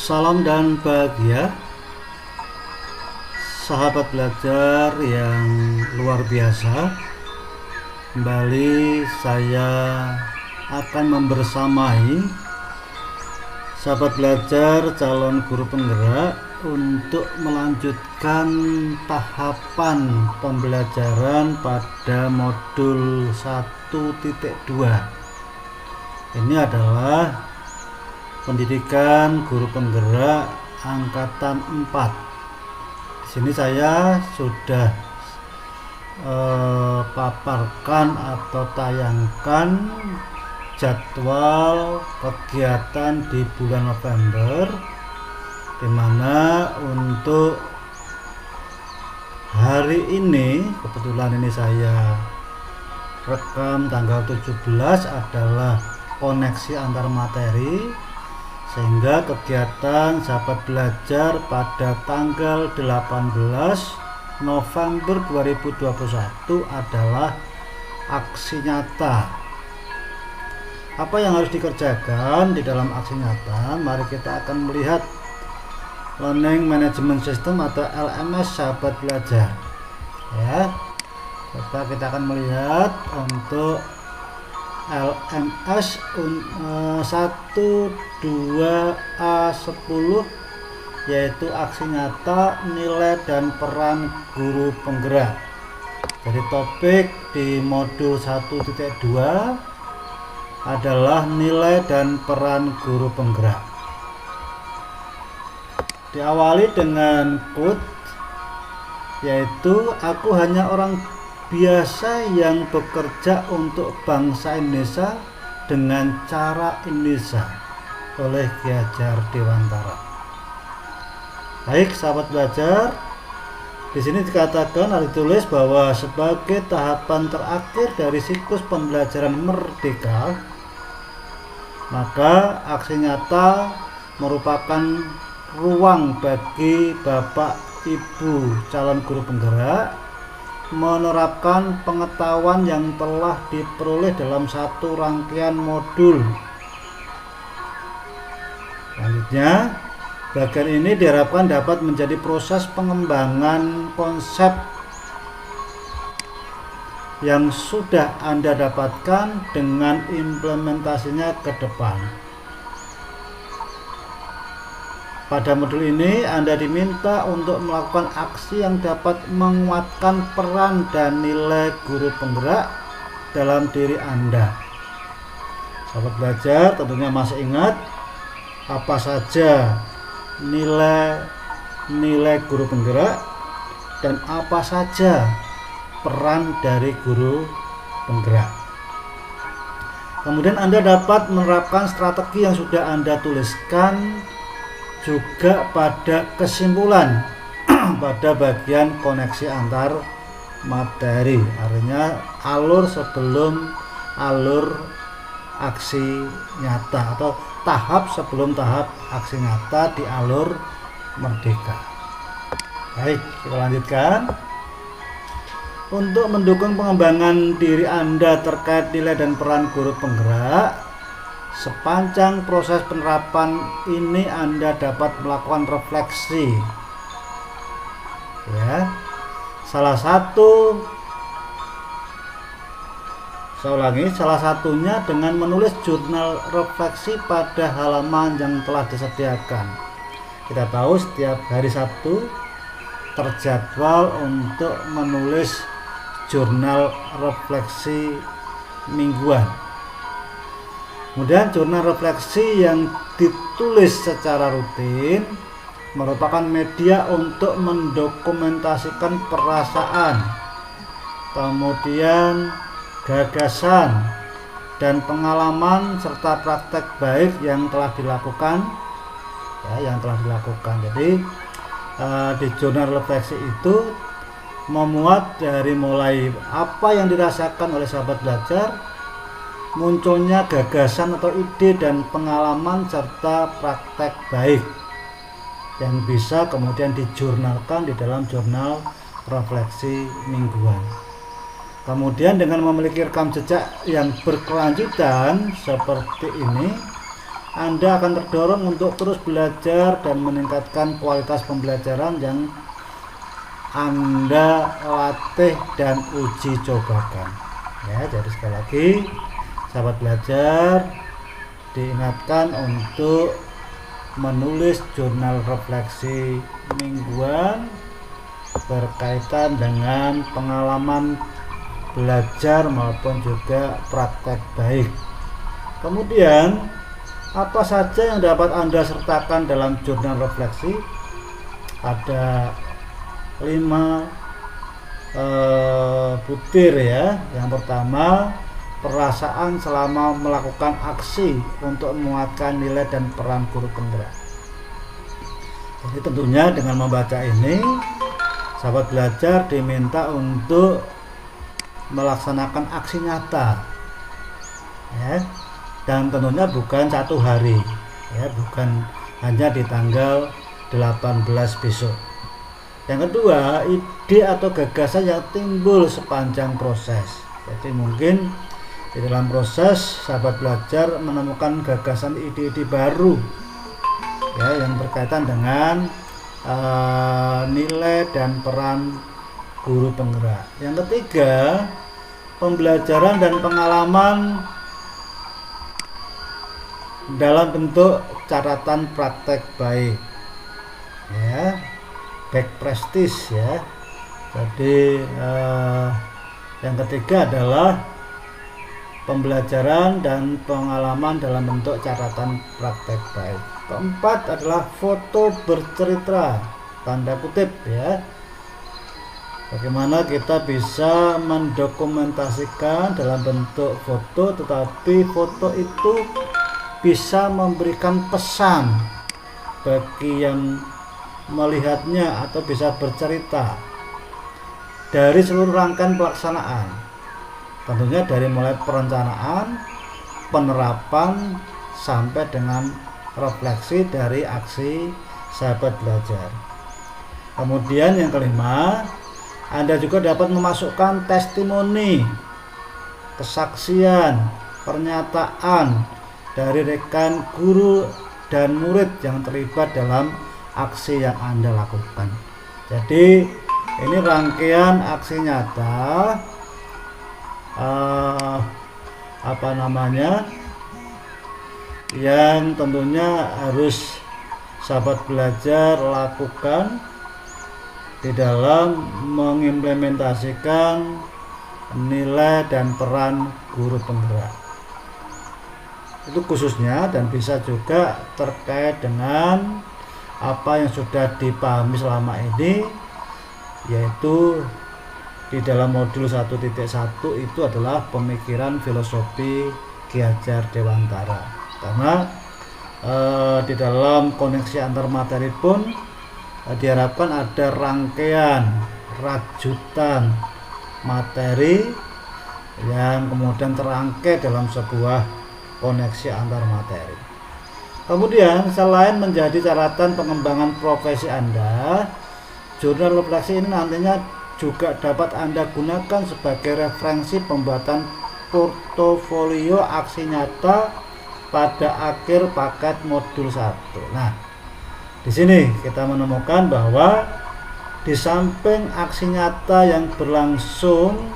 Salam dan bahagia, sahabat belajar yang luar biasa. Kembali saya akan membersamai sahabat belajar calon guru penggerak untuk melanjutkan tahapan pembelajaran pada modul 1.2. Ini adalah pendidikan guru penggerak angkatan 4. Di sini saya sudah paparkan atau tayangkan jadwal kegiatan di bulan November, di mana untuk hari ini, kebetulan ini saya rekam tanggal 17, adalah koneksi antar materi, sehingga kegiatan sahabat belajar pada tanggal 18 November 2021 adalah aksi nyata. Apa yang harus dikerjakan di dalam aksi nyata? Mari kita akan melihat Learning Management System atau LMS sahabat belajar. Ya, kita akan melihat untuk LMS 1.2a10, yaitu aksi nyata, nilai dan peran guru penggerak. Jadi topik di modul 1.2 adalah nilai dan peran guru penggerak. Diawali dengan quote, yaitu aku hanya orang biasa yang bekerja untuk bangsa Indonesia dengan cara Indonesia, oleh Ki Hajar Dewantara. Baik sahabat belajar, di sini dikatakan atau ditulis bahwa sebagai tahapan terakhir dari siklus pembelajaran merdeka, maka aksi nyata merupakan ruang bagi Bapak Ibu calon guru penggerak menerapkan pengetahuan yang telah diperoleh dalam satu rangkaian modul. Selanjutnya, bagian ini diharapkan dapat menjadi proses pengembangan konsep yang sudah Anda dapatkan dengan implementasinya ke depan. Pada modul ini Anda diminta untuk melakukan aksi yang dapat menguatkan peran dan nilai guru penggerak dalam diri Anda. Sahabat belajar tentunya masih ingat apa saja nilai guru penggerak dan apa saja peran dari guru penggerak. Kemudian Anda dapat menerapkan strategi yang sudah Anda tuliskan juga pada kesimpulan pada bagian koneksi antar materi, artinya alur sebelum alur aksi nyata atau tahap sebelum tahap aksi nyata di alur merdeka. Baik, kita lanjutkan. Untuk mendukung pengembangan diri Anda terkait nilai dan peran guru penggerak, sepanjang proses penerapan ini Anda dapat melakukan refleksi. Ya, salah satunya dengan menulis jurnal refleksi pada halaman yang telah disediakan. Kita tahu setiap hari Sabtu terjadwal untuk menulis jurnal refleksi mingguan. Kemudian jurnal refleksi yang ditulis secara rutin merupakan media untuk mendokumentasikan perasaan, kemudian gagasan dan pengalaman serta praktek baik yang telah dilakukan. Jadi di jurnal refleksi itu memuat dari mulai apa yang dirasakan oleh sahabat belajar, munculnya gagasan atau ide dan pengalaman serta praktek baik yang bisa kemudian dijurnalkan di dalam jurnal refleksi mingguan. Kemudian dengan memiliki rekam jejak yang berkelanjutan seperti ini, Anda akan terdorong untuk terus belajar dan meningkatkan kualitas pembelajaran yang Anda latih dan uji cobakan. Ya, jadi sekali lagi sahabat belajar diingatkan untuk menulis jurnal refleksi mingguan berkaitan dengan pengalaman belajar maupun juga praktek baik. Kemudian apa saja yang dapat Anda sertakan dalam jurnal refleksi? Ada 5 butir ya. Yang pertama, perasaan selama melakukan aksi untuk menguatkan nilai dan peran guru penggerak. Jadi tentunya dengan membaca ini, sahabat belajar diminta untuk melaksanakan aksi nyata, ya, dan tentunya bukan satu hari, ya, bukan hanya di tanggal 18 besok. Yang kedua, ide atau gagasan yang timbul sepanjang proses. Jadi mungkin di dalam proses sahabat belajar menemukan gagasan ide-ide baru, ya, yang berkaitan dengan nilai dan peran guru penggerak. Yang ketiga, pembelajaran dan pengalaman dalam bentuk catatan praktek baik, ya, back practice ya. Jadi yang ketiga adalah pembelajaran dan pengalaman dalam bentuk catatan praktek baik. Keempat adalah foto bercerita, tanda kutip ya. Bagaimana kita bisa mendokumentasikan dalam bentuk foto, tetapi foto itu bisa memberikan pesan bagi yang melihatnya atau bisa bercerita dari seluruh rangkaian pelaksanaan. Tentunya dari mulai perencanaan, penerapan, sampai dengan refleksi dari aksi sahabat belajar. Kemudian yang kelima, Anda juga dapat memasukkan testimoni, kesaksian, pernyataan dari rekan guru dan murid yang terlibat dalam aksi yang Anda lakukan. Jadi ini rangkaian aksi nyata yang tentunya harus sahabat belajar lakukan di dalam mengimplementasikan nilai dan peran guru penggerak. Itu khususnya, dan bisa juga terkait dengan apa yang sudah dipahami selama ini, yaitu di dalam modul 1.1 itu adalah pemikiran filosofi Ki Hajar Dewantara. Karena di dalam koneksi antar materi pun diharapkan ada rangkaian rajutan materi yang kemudian terangkai dalam sebuah koneksi antar materi. Kemudian selain menjadi catatan pengembangan profesi Anda, jurnal refleksi ini nantinya juga dapat Anda gunakan sebagai referensi pembuatan portofolio aksi nyata pada akhir paket modul 1. Nah, di sini kita menemukan bahwa di samping aksi nyata yang berlangsung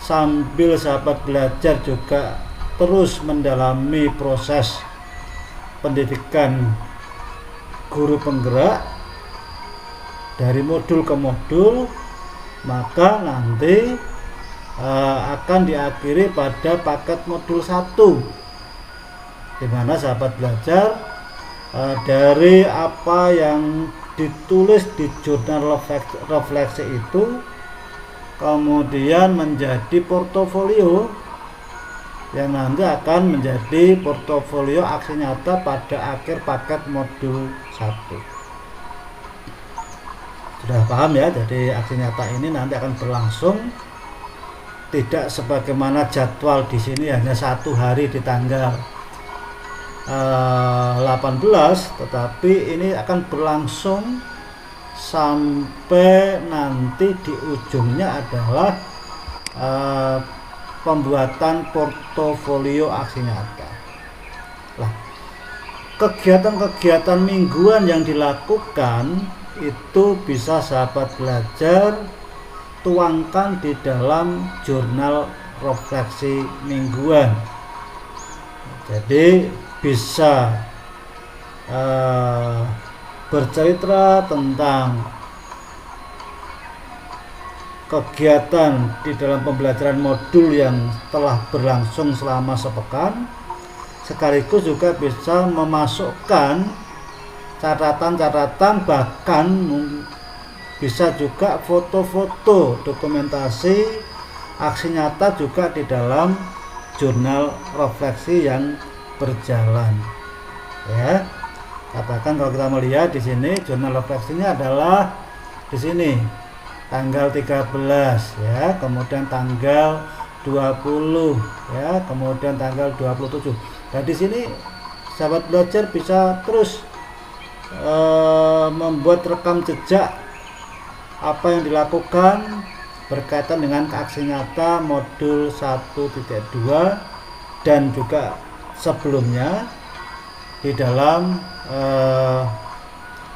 sambil sahabat belajar juga terus mendalami proses pendidikan guru penggerak dari modul ke modul, maka nanti akan diakhiri pada paket modul 1, di mana sahabat belajar dari apa yang ditulis di jurnal refleksi itu kemudian menjadi portofolio yang nanti akan menjadi portofolio aksi nyata pada akhir paket modul 1. Sudah paham ya? Jadi aksi nyata ini nanti akan berlangsung tidak sebagaimana jadwal di sini hanya 1 hari di tanggal 18, tetapi ini akan berlangsung sampai nanti di ujungnya adalah pembuatan portofolio aksi nyata. Lah, kegiatan-kegiatan mingguan yang dilakukan itu bisa sahabat belajar tuangkan di dalam jurnal refleksi mingguan. Jadi bisa bercerita tentang kegiatan di dalam pembelajaran modul yang telah berlangsung selama sepekan, sekaligus juga bisa memasukkan catatan-catatan, bahkan bisa juga foto-foto dokumentasi aksi nyata juga di dalam jurnal refleksi yang berjalan. Ya, katakan kalau kita melihat di sini jurnal refleksinya adalah di sini tanggal 13 ya, kemudian tanggal 20 ya, kemudian tanggal 27. Dan di sini sahabat belajar bisa terus membuat rekam jejak apa yang dilakukan berkaitan dengan aksi nyata modul 1.2 dan juga sebelumnya di dalam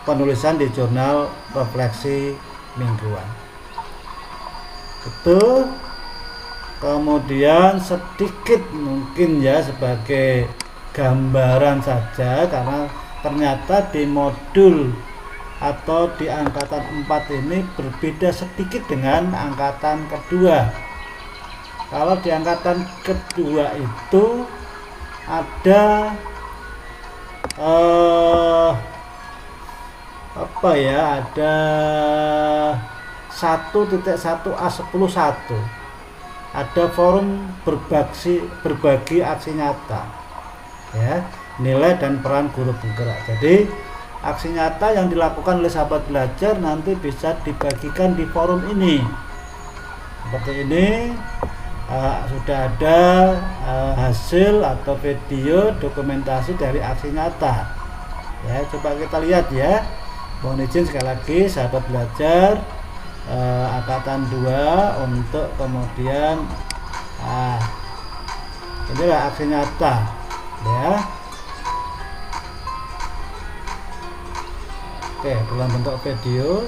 penulisan di jurnal refleksi mingguan. Itu kemudian sedikit mungkin ya sebagai gambaran saja, karena ternyata di modul atau di angkatan 4 ini berbeda sedikit dengan angkatan kedua. Kalau di angkatan kedua itu ada ada 1.1A11, ada forum berbagi aksi nyata ya, nilai dan peran guru penggerak. Jadi aksi nyata yang dilakukan oleh sahabat belajar nanti bisa dibagikan di forum ini seperti ini. Sudah ada hasil atau video dokumentasi dari aksi nyata ya, coba kita lihat ya. Mohon izin sekali lagi sahabat belajar angkatan 2 untuk kemudian inilah aksi nyata ya. Oke, dalam bentuk video,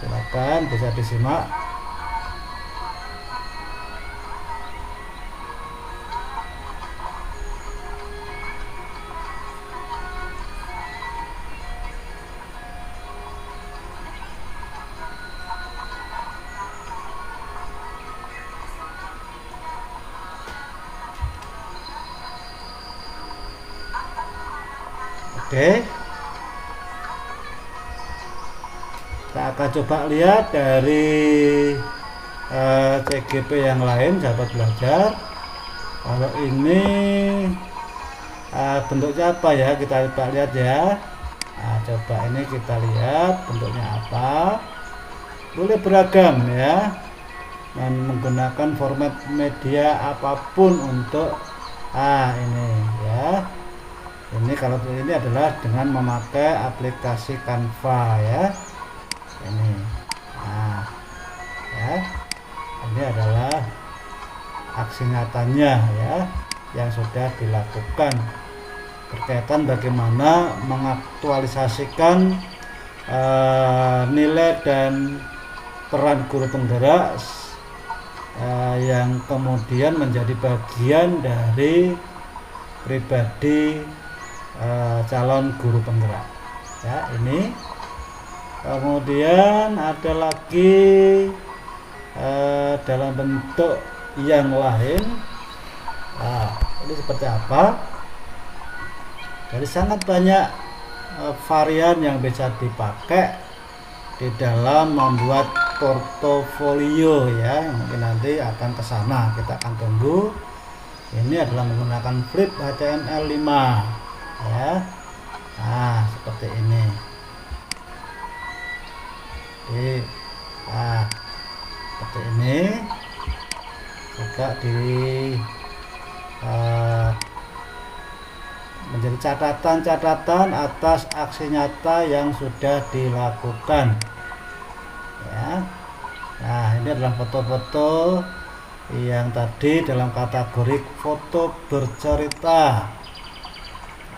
silakan bisa disimak. Oke, kita akan coba lihat dari CGP yang lain sahabat belajar. Kalau ini bentuknya apa ya, kita coba lihat ya. Coba ini kita lihat bentuknya apa. Boleh beragam ya, dan menggunakan format media apapun untuk ini ya. Ini kalau ini adalah dengan memakai aplikasi Canva ya. Ini ya, ini adalah aksi nyatanya ya yang sudah dilakukan berkaitan bagaimana mengaktualisasikan nilai dan peran guru penggerak yang kemudian menjadi bagian dari pribadi calon guru penggerak ya. Ini kemudian ada lagi dalam bentuk yang lain. Ini seperti apa? Jadi sangat banyak varian yang bisa dipakai di dalam membuat portofolio ya. Mungkin nanti akan ke sana, kita akan tunggu. Ini adalah menggunakan flip HTML5 ya. Seperti ini. Seperti ini juga menjadi catatan-catatan atas aksi nyata yang sudah dilakukan ya. Ini adalah foto-foto yang tadi dalam kategori foto bercerita.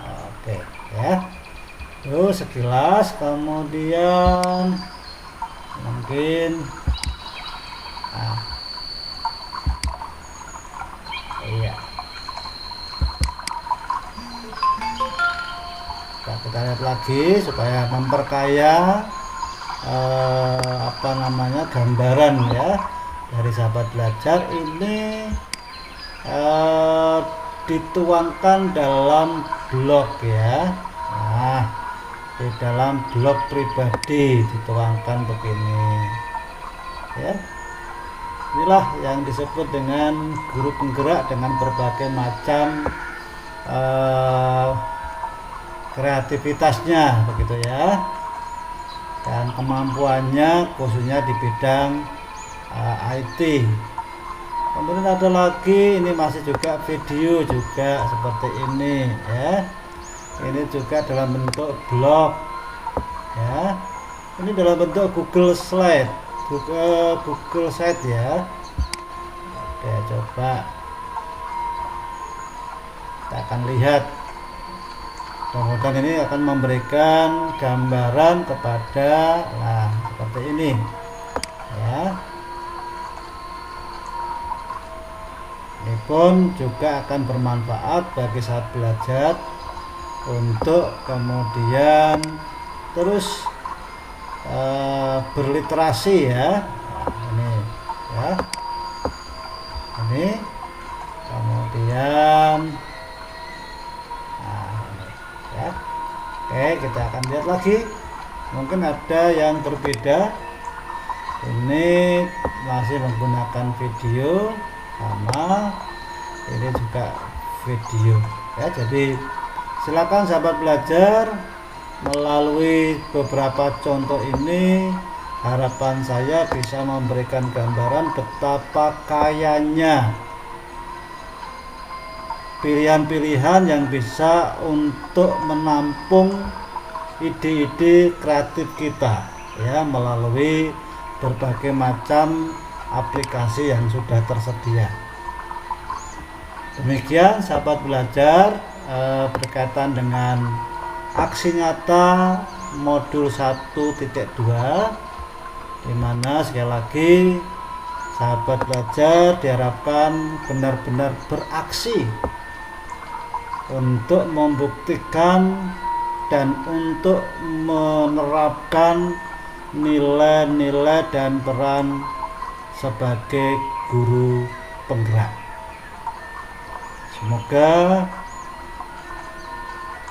Oke. ya. Terus sekilas, kemudian mungkin iya. Kita lihat lagi supaya memperkaya gambaran ya dari sahabat belajar ini dituangkan dalam blog ya. Nah, di dalam blog pribadi dituangkan begini ya. Inilah yang disebut dengan guru penggerak dengan berbagai macam kreativitasnya begitu ya, dan kemampuannya khususnya di bidang IT. Kemudian ada lagi, ini masih juga video juga seperti ini ya. Ini juga dalam bentuk blog ya. Ini dalam bentuk Google Slide, Google Slide ya. Oke, coba kita akan lihat. Kemudian ini akan memberikan gambaran kepada seperti ini ya. Ini pun juga akan bermanfaat bagi saat belajar untuk kemudian terus berliterasi ya. Ini ya, ini kemudian ya. Oke, kita akan lihat lagi, mungkin ada yang berbeda. Ini masih menggunakan video sama, ini juga video ya. Jadi silakan sahabat belajar, melalui beberapa contoh ini harapan saya bisa memberikan gambaran betapa kayanya pilihan-pilihan yang bisa untuk menampung ide-ide kreatif kita ya, melalui berbagai macam aplikasi yang sudah tersedia. Demikian sahabat belajar berkaitan dengan aksi nyata modul 1.2, di mana sekali lagi sahabat belajar diharapkan benar-benar beraksi untuk membuktikan dan untuk menerapkan nilai-nilai dan peran sebagai guru penggerak. Semoga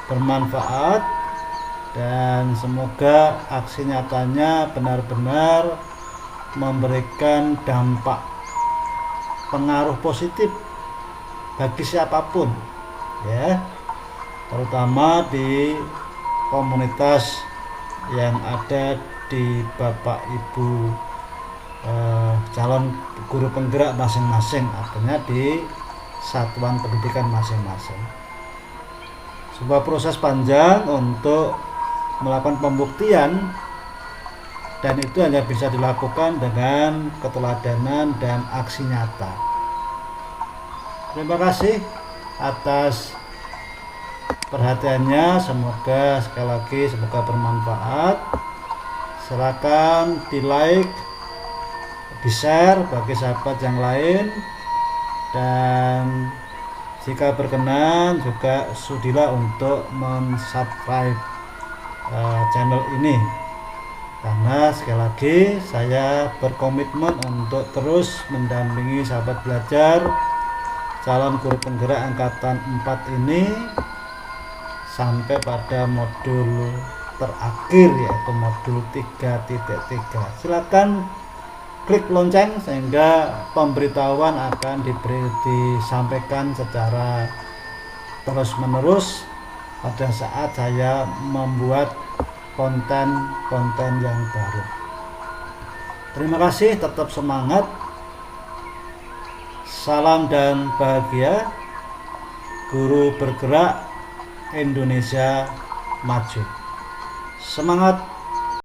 bermanfaat dan semoga aksi nyatanya benar-benar memberikan dampak pengaruh positif bagi siapapun ya, terutama di komunitas yang ada di Bapak Ibu calon guru penggerak masing-masing, artinya di satuan pendidikan masing-masing. Sebuah proses panjang untuk melakukan pembuktian, dan itu hanya bisa dilakukan dengan keteladanan dan aksi nyata. Terima kasih atas perhatiannya, semoga sekali lagi semoga bermanfaat. Silakan di like, di share bagi sahabat yang lain, dan jika berkenan juga sudilah untuk mensubscribe channel ini, karena sekali lagi saya berkomitmen untuk terus mendampingi sahabat belajar calon guru penggerak angkatan 4 ini sampai pada modul terakhir, yaitu modul 3.3. Silakan klik lonceng sehingga pemberitahuan akan disampaikan secara terus-menerus pada saat saya membuat konten-konten yang baru. Terima kasih, tetap semangat. Salam dan bahagia. Guru bergerak Indonesia maju. Semangat.